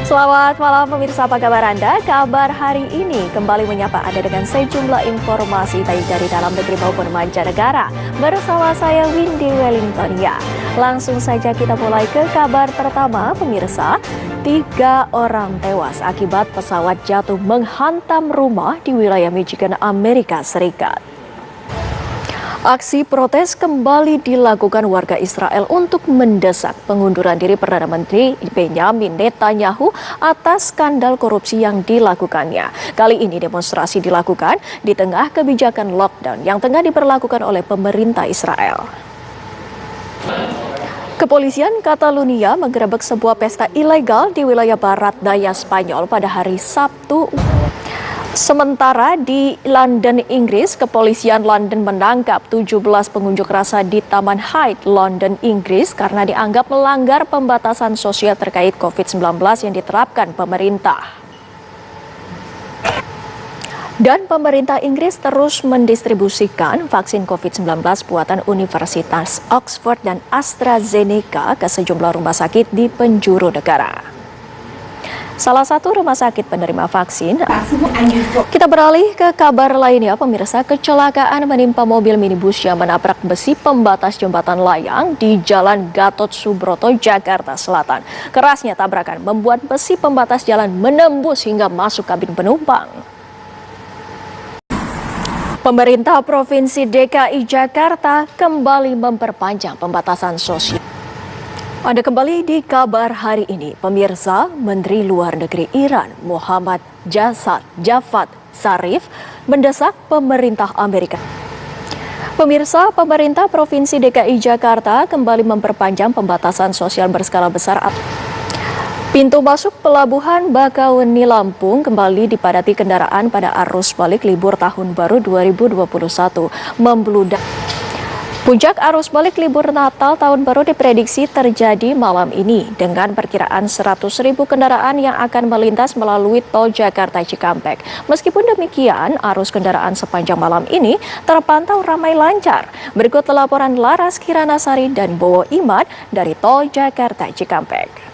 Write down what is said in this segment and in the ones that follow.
Selamat malam pemirsa, apa kabar Anda? Kabar hari ini kembali menyapa Anda dengan sejumlah informasi baik dari dalam negeri maupun mancanegara. Bersama saya Windy Wellingtonia. Langsung saja kita mulai ke kabar pertama pemirsa. 3 orang tewas akibat pesawat jatuh menghantam rumah di wilayah Michigan, Amerika Serikat. Aksi protes kembali dilakukan warga Israel untuk mendesak pengunduran diri Perdana Menteri Benjamin Netanyahu atas skandal korupsi yang dilakukannya. Kali ini demonstrasi dilakukan di tengah kebijakan lockdown yang tengah diberlakukan oleh pemerintah Israel. Kepolisian Catalunya menggerebek sebuah pesta ilegal di wilayah barat daya Spanyol pada hari Sabtu. Sementara di London, Inggris, kepolisian London menangkap 17 pengunjuk rasa di Taman Hyde, London, Inggris karena dianggap melanggar pembatasan sosial terkait COVID-19 yang diterapkan pemerintah. Dan pemerintah Inggris terus mendistribusikan vaksin COVID-19 buatan Universitas Oxford dan AstraZeneca ke sejumlah rumah sakit di penjuru negara. Salah satu rumah sakit penerima vaksin. Kita beralih ke kabar lainnya pemirsa, kecelakaan menimpa mobil minibus yang menabrak besi pembatas jembatan layang di Jalan Gatot Subroto, Jakarta Selatan. Kerasnya tabrakan membuat besi pembatas jalan menembus hingga masuk kabin penumpang. Pemerintah Provinsi DKI Jakarta kembali memperpanjang pembatasan sosial. Anda kembali di kabar hari ini, pemirsa. Menteri Luar Negeri Iran Muhammad Javad Zarif mendesak pemerintah Amerika. Pemirsa, pemerintah Provinsi DKI Jakarta kembali memperpanjang pembatasan sosial berskala besar. Pintu masuk Pelabuhan Bakauheni Lampung kembali dipadati kendaraan pada arus balik libur Tahun Baru 2021 membludak. Puncak arus balik libur Natal Tahun Baru diprediksi terjadi malam ini dengan perkiraan 100.000 kendaraan yang akan melintas melalui tol Jakarta Cikampek. Meskipun demikian, arus kendaraan sepanjang malam ini terpantau ramai lancar. Berikut laporan Laras Kiranasari dan Bowo Imad dari tol Jakarta Cikampek.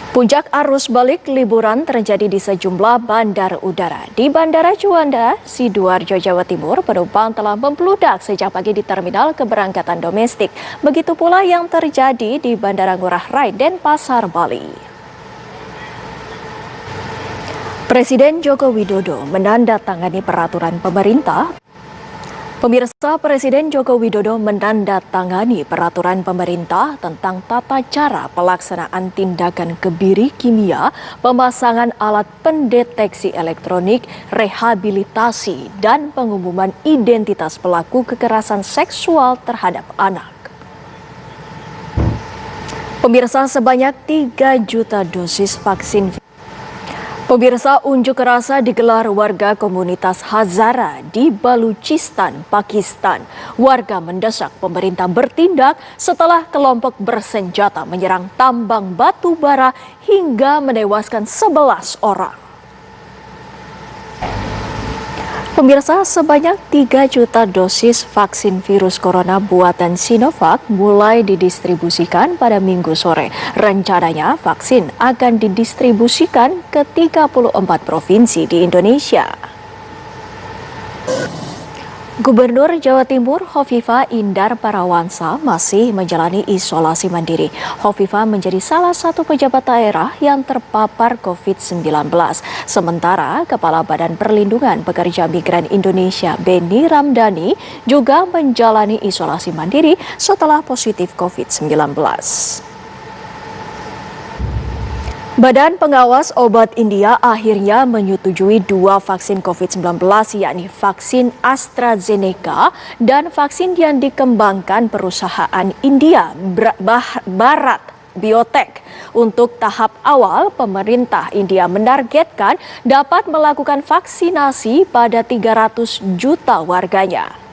Puncak arus balik liburan terjadi di sejumlah bandar udara. Di Bandara Juanda, Sidoarjo, Jawa Timur, penumpang telah membludak sejak pagi di terminal keberangkatan domestik. Begitu pula yang terjadi di Bandara Ngurah Rai Denpasar, Bali. Presiden Joko Widodo menandatangani peraturan pemerintah. Pemirsa, Presiden Joko Widodo menandatangani peraturan pemerintah tentang tata cara pelaksanaan tindakan kebiri kimia, pemasangan alat pendeteksi elektronik, rehabilitasi, dan pengumuman identitas pelaku kekerasan seksual terhadap anak. Pemirsa, sebanyak 3 juta dosis vaksin. Pemirsa, unjuk rasa digelar warga komunitas Hazara di Baluchistan, Pakistan. Warga mendesak pemerintah bertindak setelah kelompok bersenjata menyerang tambang batu bara hingga menewaskan 11 orang. Pemirsa, sebanyak 3 juta dosis vaksin virus corona buatan Sinovac mulai didistribusikan pada Minggu sore. Rencananya vaksin akan didistribusikan ke 34 provinsi di Indonesia. Gubernur Jawa Timur Hovifah Indar Parawansa masih menjalani isolasi mandiri. Hovifah menjadi salah satu pejabat daerah yang terpapar COVID-19. Sementara Kepala Badan Perlindungan Pekerja Migran Indonesia Beni Ramdhani juga menjalani isolasi mandiri setelah positif COVID-19. Badan Pengawas Obat India akhirnya menyetujui 2 vaksin COVID-19 yakni vaksin AstraZeneca dan vaksin yang dikembangkan perusahaan India Bharat Biotech. Untuk tahap awal, pemerintah India menargetkan dapat melakukan vaksinasi pada 300 juta warganya.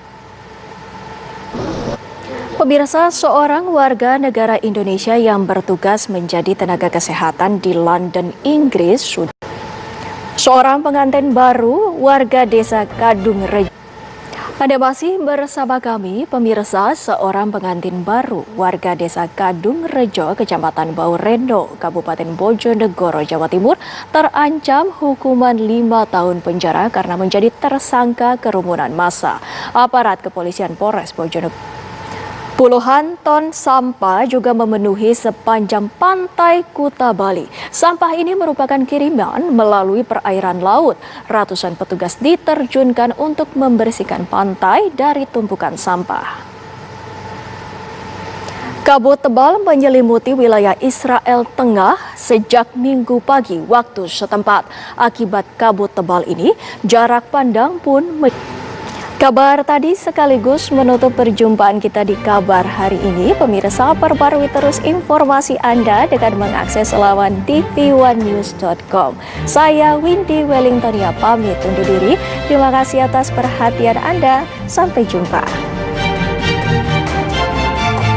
Pemirsa, seorang warga negara Indonesia yang bertugas menjadi tenaga kesehatan di London, Inggris, seorang pengantin baru warga desa Kadung Rejo Anda masih bersama kami, pemirsa. Seorang pengantin baru warga desa Kadung Rejo, Kecamatan Baurendo, Kabupaten Bojonegoro, Jawa Timur, terancam hukuman 5 tahun penjara karena menjadi tersangka kerumunan massa. Aparat kepolisian Polres Bojonegoro. Puluhan ton sampah juga memenuhi sepanjang pantai Kuta Bali. Sampah ini merupakan kiriman melalui perairan laut. Ratusan petugas diterjunkan untuk membersihkan pantai dari tumpukan sampah. Kabut tebal menyelimuti wilayah Israel Tengah sejak Minggu pagi waktu setempat. Akibat kabut tebal ini, jarak pandang pun Kabar tadi sekaligus menutup perjumpaan kita di kabar hari ini. Pemirsa, perbarui terus informasi Anda dengan mengakses laman tv1news.com. Saya Windy Wellingtonia pamit undur diri. Terima kasih atas perhatian Anda. Sampai jumpa.